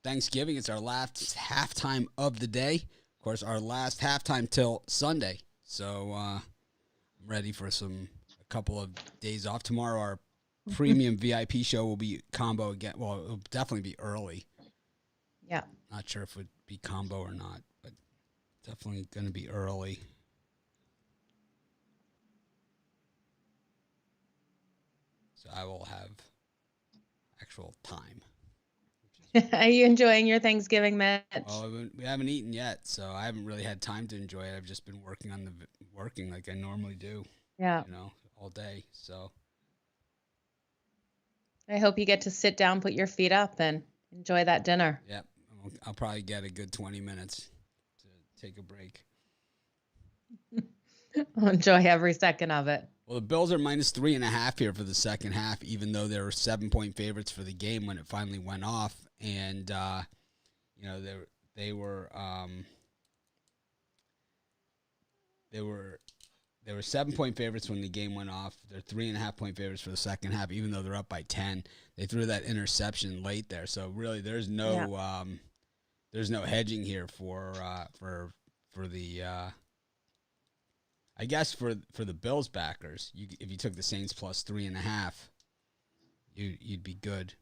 Thanksgiving. It's our last halftime of the day. Of course, our last halftime till Sunday. So I'm ready for a couple of days off. Tomorrow, our premium VIP show will be combo again. Well, it'll definitely be early. Yeah. Not sure if it would be combo or not, but definitely going to be early. So I will have actual time. Are you enjoying your Thanksgiving, Mitch? Well, we haven't eaten yet, so I haven't really had time to enjoy it. I've just been working like I normally do, Yeah. all day. So I hope you get to sit down, put your feet up, and enjoy that dinner. yep, I'll probably get a good 20 minutes to take a break. I'll enjoy every second of it. Well, the Bills are -3.5 here for the second half, even though they were 7-point favorites for the game when it finally went off. And they were 7-point favorites when the game went off. They're 3.5-point favorites for the second half, even though they're up by 10. They threw that interception late there, so really there's no hedging here for the. I guess for the Bills backers, if you took the Saints +3.5, you'd be good.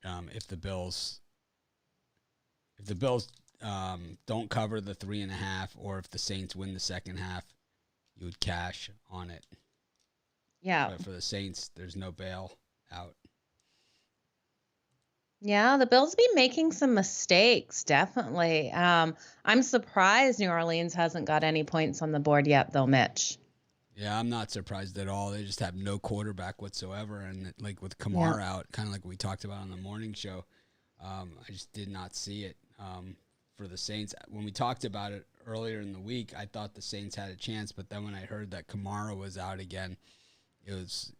If the Bills don't cover the 3.5, or if the Saints win the second half, you would cash on it. Yeah. But for the Saints, there's no bail out. Yeah, the Bills be making some mistakes, definitely. I'm surprised New Orleans hasn't got any points on the board yet, though, Mitch. Yeah, I'm not surprised at all. They just have no quarterback whatsoever, and like with Kamara out, kind of like we talked about on the morning show, I just did not see it for the Saints. When we talked about it earlier in the week, I thought the Saints had a chance, but then when I heard that Kamara was out again, it was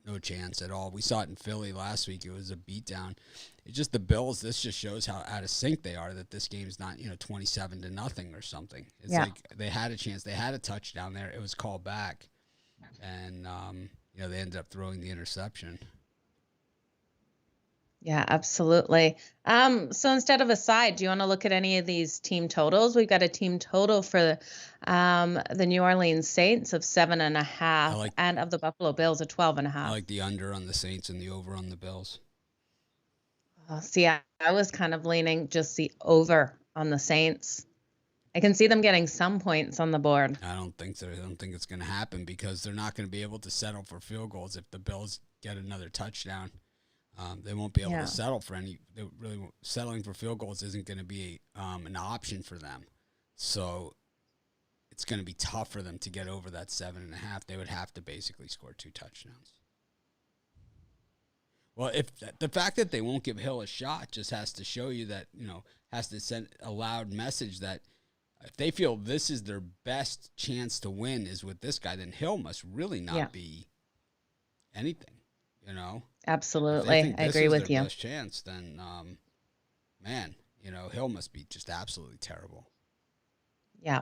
no chance at all. We saw it in Philly last week. It was a beatdown. It's just the Bills. This just shows how out of sync they are, that this game's not 27-0 or something. It's like they had a chance. They had a touchdown there. It was called back, and they ended up throwing the interception. Yeah, absolutely. So instead of a side, do you want to look at any of these team totals? We've got a team total for the New Orleans Saints of 7.5, and of the Buffalo Bills of 12.5. I like the under on the Saints and the over on the Bills. See, I was kind of leaning just the over on the Saints. I can see them getting some points on the board. I don't think so. I don't think it's going to happen because they're not going to be able to settle for field goals if the Bills get another touchdown. They won't be able to settle for any. They really won't. Settling for field goals isn't going to be an option for them. So it's going to be tough for them to get over that 7.5. They would have to basically score 2 touchdowns. Well, if the fact that they won't give Hill a shot just has to show you that, has to send a loud message that if they feel this is their best chance to win is with this guy, then Hill must really not be anything, Absolutely. I agree with you. Best chance, then, Hill must be just absolutely terrible. Yeah.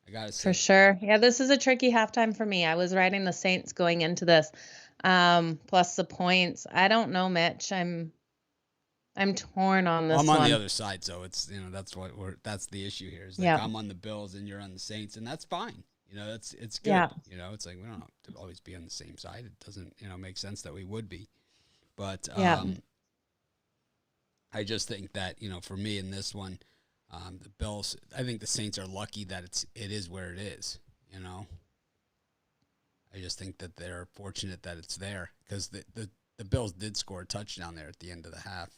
I gotta say. For sure. Yeah, this is a tricky halftime for me. I was riding the Saints going into this, plus the points. I don't know, Mitch. I'm torn on this one. I'm on the other side, so it's that's the issue here. Is like I'm on the Bills and you're on the Saints, and that's fine. It's good. Yeah. It's like we don't have to always be on the same side. It doesn't make sense that we would be, but I just think that for me in this one. The Bills, I think the Saints are lucky that it is where it is, I just think that they're fortunate that it's there because the Bills did score a touchdown there at the end of the half.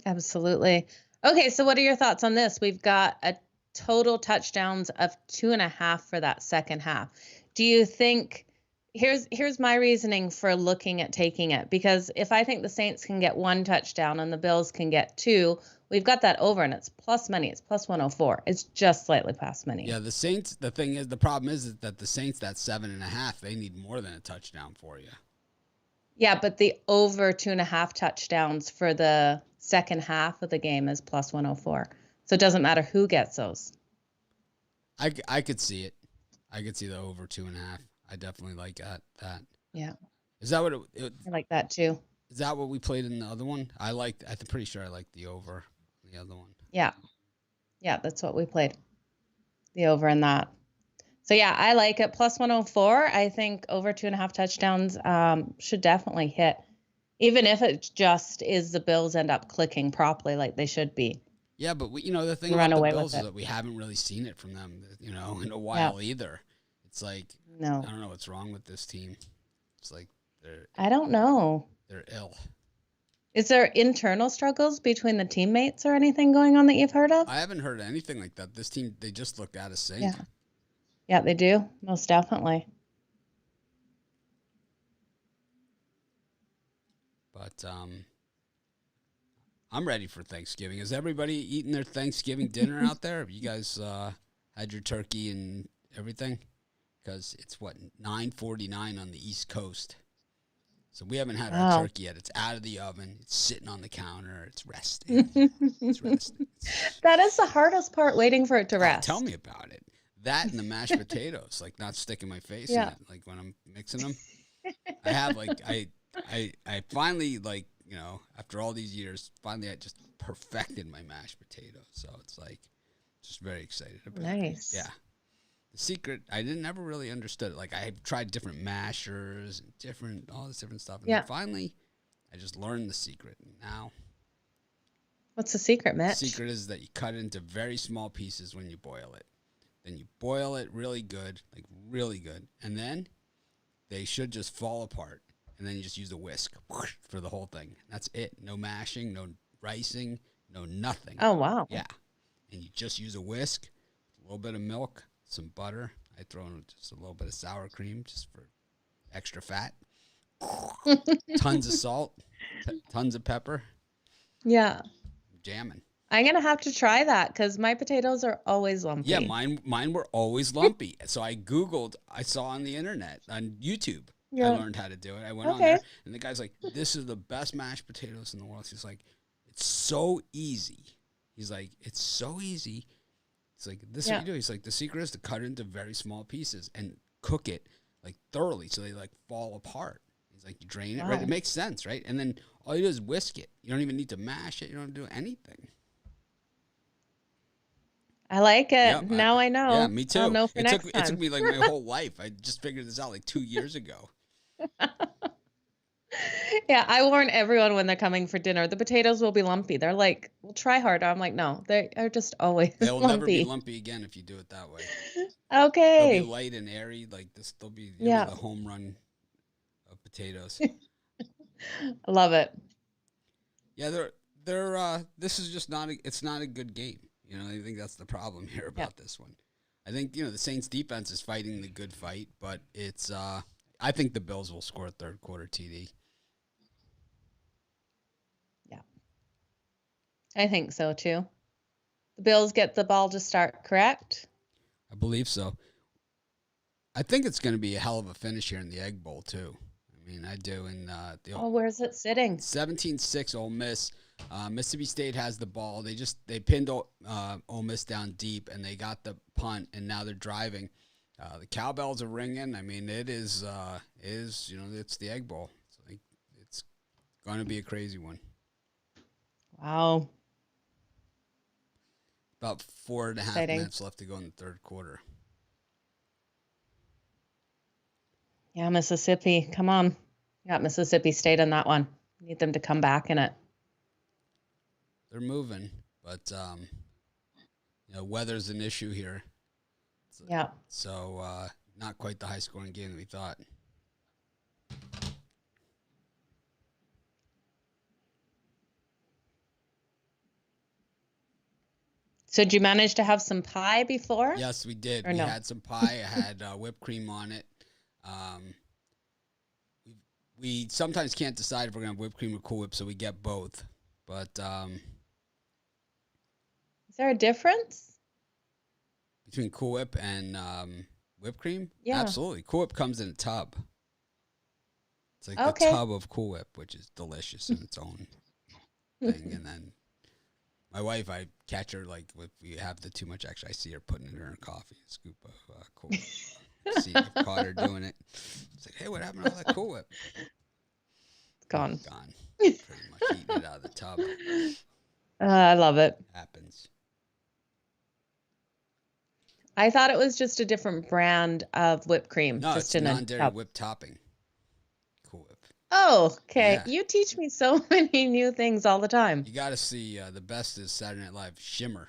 Absolutely. Okay, so what are your thoughts on this? We've got a total touchdowns of 2.5 for that second half. Do you think here's my reasoning for looking at taking it, because if I think the Saints can get 1 touchdown and the Bills can get 2, we've got that over, and it's plus money. It's plus 104. It's just slightly past money. Yeah, the Saints, the problem is that the Saints, that 7.5, they need more than a touchdown for you. Yeah, but the over 2.5 touchdowns for the second half of the game is plus 104. So it doesn't matter who gets those. I could see it. I could see the over 2.5. I definitely like that. Yeah, Is that what I like that too. is that what we played in the other one? I'm pretty sure I liked the over the other one. Yeah, yeah, that's what we played. The over in that. So yeah, I like it. Plus 104. I think over 2.5 touchdowns should definitely hit, even if it just is the Bills end up clicking properly like they should be. Yeah, but the thing And about run the away Bills with is it. that we haven't really seen it from them, in a Yeah. while either. It's like No, I don't know what's wrong with this team. It's like they're I don't know. they're ill. Is there internal struggles between the teammates or anything going on that you've heard of? I haven't heard anything like that. This team, they just look out of sync. Yeah. Yeah, they do. Most definitely. But I'm ready for Thanksgiving. Is everybody eating their Thanksgiving dinner out there? Have you guys had your turkey and everything? Because it's 9:49 on the East Coast. So we haven't had our turkey yet. It's out of the oven. It's sitting on the counter. It's resting. It's resting. That is the hardest part, waiting for it to rest. Tell me about it. That and the mashed potatoes, like not sticking my face in it, like when I'm mixing them. I have I finally after all these years, finally I just perfected my mashed potatoes. So it's like just very excited about it. Nice. Yeah. The secret, I never really understood it. Like I tried different mashers and all this different stuff. And then finally I just learned the secret. And now what's the secret, Mitch? The secret is that you cut it into very small pieces when you boil it. Then you boil it really good. And then they should just fall apart. And then you just use a whisk for the whole thing. That's it. No mashing, no ricing, no nothing. Oh, wow. Yeah. And you just use a whisk, a little bit of milk, some butter. I throw in just a little bit of sour cream just for extra fat. Tons of salt, tons of pepper. Yeah. Jamming. I'm going to have to try that because my potatoes are always lumpy. Yeah, mine were always lumpy. So I saw on the internet, on YouTube. I learned how to do it. I went on there, and the guy's like, this is the best mashed potatoes in the world. He's like, it's so easy. He's like, it's so easy. He's like, this is what you do. He's like, the secret is to cut it into very small pieces and cook it like thoroughly so they like fall apart. He's like, you drain it, right? It makes sense, right? And then all you do is whisk it. You don't even need to mash it. You don't have to do anything. I like it. Yep, now I know. Yeah, me too. I'll know for next time. It took me like my whole life. I just figured this out like 2 years ago. Yeah, I warn everyone when they're coming for dinner, the potatoes will be lumpy. They're like, well, try harder. I'm like, no, they are just always They'll lumpy. never be lumpy again if you do it that way. Okay. They'll be light and airy like this. They'll be the home run of potatoes. I love it. Yeah, this is just it's not a good game. I think that's the problem here about this one. I think, the Saints defense is fighting the good fight, but it's I think the Bills will score a third quarter TD. Yeah. I think so too. The Bills get the ball to start, correct? I believe so. I think it's going to be a hell of a finish here in the Egg Bowl too. I mean, I do. And where's it sitting? 17-6 Ole Miss. Mississippi State has the ball. They pinned Ole Miss down deep, and they got the punt, and now they're driving. The cowbells are ringing. I mean, it's the Egg Bowl. It's going to be a crazy one. Wow. About 4.5 minutes left to go in the third quarter. Yeah, Mississippi. Come on. You got Mississippi State in that one. Need them to come back in it. They're moving, but weather's an issue here. Yeah. So not quite the high-scoring game that we thought. So did you manage to have some pie before? Yes, we did. We had some pie. I had whipped cream on it. We sometimes can't decide if we're going to have whipped cream or Cool Whip, so we get both. But is there a difference between Cool Whip and whipped cream? Yeah, absolutely. Cool Whip comes in a tub. It's like the tub of Cool Whip, which is delicious in its own thing. And then my wife, I catch her like if we have the too much extra. I see her putting it in her coffee, a scoop of Cool Whip. I've caught her doing it. It's like, hey, what happened to all that Cool Whip? It's gone. Gone. Pretty much eating it out of the tub. I love it. Happens. I thought it was just a different brand of whipped cream. No, just it's in a non-dairy cup. whipped topping. Cool Whip. Oh, okay. Yeah. You teach me so many new things all the time. You got to see the best is Saturday Night Live Shimmer.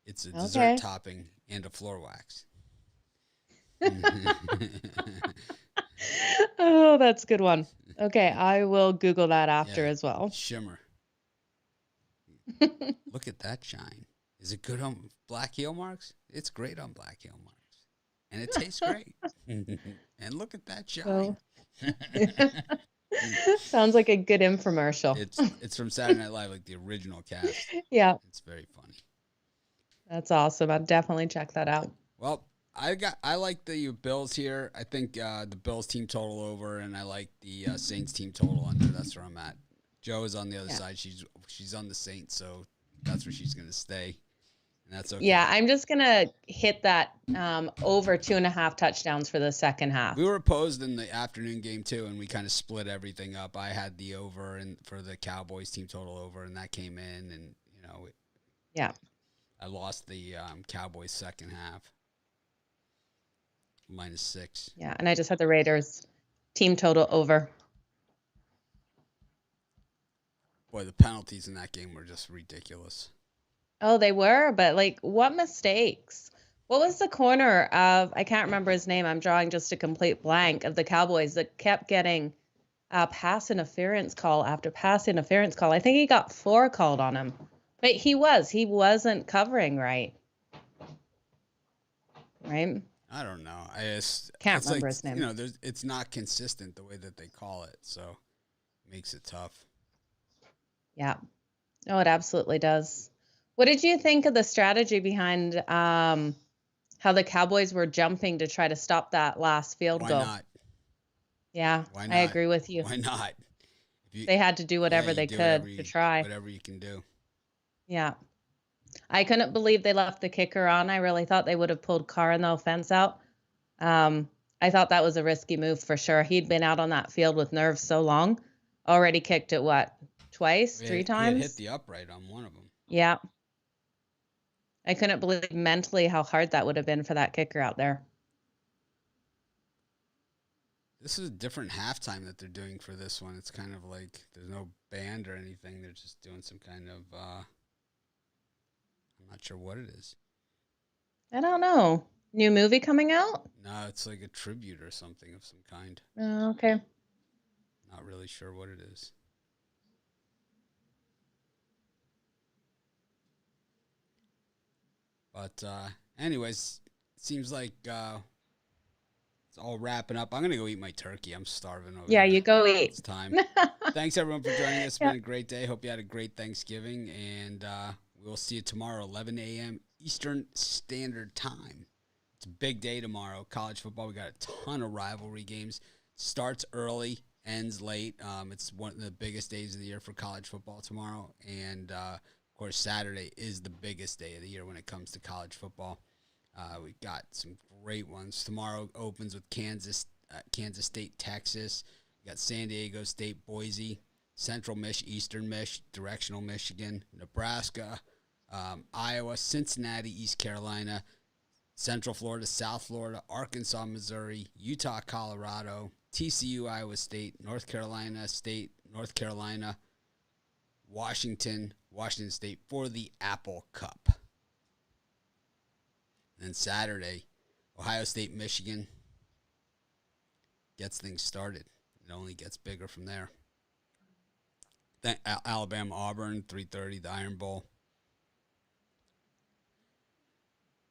It's a Okay. dessert topping and a floor wax. Oh, that's a good one. Okay, I will Google that after as well. Shimmer. Look at that shine. Is it good on black heel marks? It's great on black heel marks. And it tastes great. And look at that shine. Sounds like a good infomercial. It's from Saturday Night Live, like the original cast. Yeah. It's very funny. That's awesome. I'll definitely check that out. Well, I like the Bills here. I think the Bills team total over, and I like the Saints team total under. That's where I'm at. Joe is on the other side. She's on the Saints, so that's where she's gonna stay, and that's okay. Yeah, I'm just gonna hit that over 2.5 touchdowns for the second half. We were opposed in the afternoon game too, and we kind of split everything up. I had the over and for the Cowboys team total over, and that came in, and yeah, I lost the Cowboys second half. -6. Yeah, and I just had the Raiders team total over. Boy, the penalties in that game were just ridiculous. Oh, they were, but like, what mistakes? What was the corner of? I can't remember his name. I'm drawing just a complete blank of the Cowboys that kept getting pass interference call after pass interference call. I think he got 4 called on him, but he wasn't covering right. Right. I don't know. I just can't remember his name. It's not consistent the way that they call it, so it makes it tough. Yeah. Oh, it absolutely does. What did you think of the strategy behind how the Cowboys were jumping to try to stop that last field goal? Why not? Yeah, Why not? I agree with you. Why not? They had to do whatever they could to try. Whatever you can do. Yeah. I couldn't believe they left the kicker on. I really thought they would have pulled Carr in the offense out. I thought that was a risky move for sure. He'd been out on that field with nerves so long. Already kicked it, what, twice, 3 times? He had hit the upright on one of them. Yeah. I couldn't believe mentally how hard that would have been for that kicker out there. This is a different halftime that they're doing for this one. It's kind of like there's no band or anything. They're just doing some kind of, I'm not sure what it is. I don't know. New movie coming out? No, it's like a tribute or something of some kind. Oh, okay. Not really sure what it is. But anyways, it seems like it's all wrapping up. I'm going to go eat my turkey. I'm starving over Yeah, here. you go eat. It's time. Thanks, everyone, for joining us. It's been a great day. Hope you had a great Thanksgiving. And we'll see you tomorrow, 11 a.m. Eastern Standard Time. It's a big day tomorrow. College football, we got a ton of rivalry games. Starts early, ends late. It's one of the biggest days of the year for college football tomorrow. And, of course, Saturday is the biggest day of the year when it comes to college football. We've got some great ones. Tomorrow opens with Kansas State, Texas. We got San Diego State, Boise, Central Mich, Eastern Mich, Directional Michigan, Nebraska, Iowa, Cincinnati, East Carolina, Central Florida, South Florida, Arkansas, Missouri, Utah, Colorado, TCU, Iowa State, North Carolina State, North Carolina, Washington State for the Apple Cup. And Saturday, Ohio State, Michigan gets things started. It only gets bigger from there. Then Alabama, Auburn, 3:30, the Iron Bowl.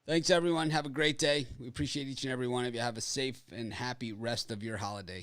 Thanks, everyone. Have a great day. We appreciate each and every one of you. Have a safe and happy rest of your holiday.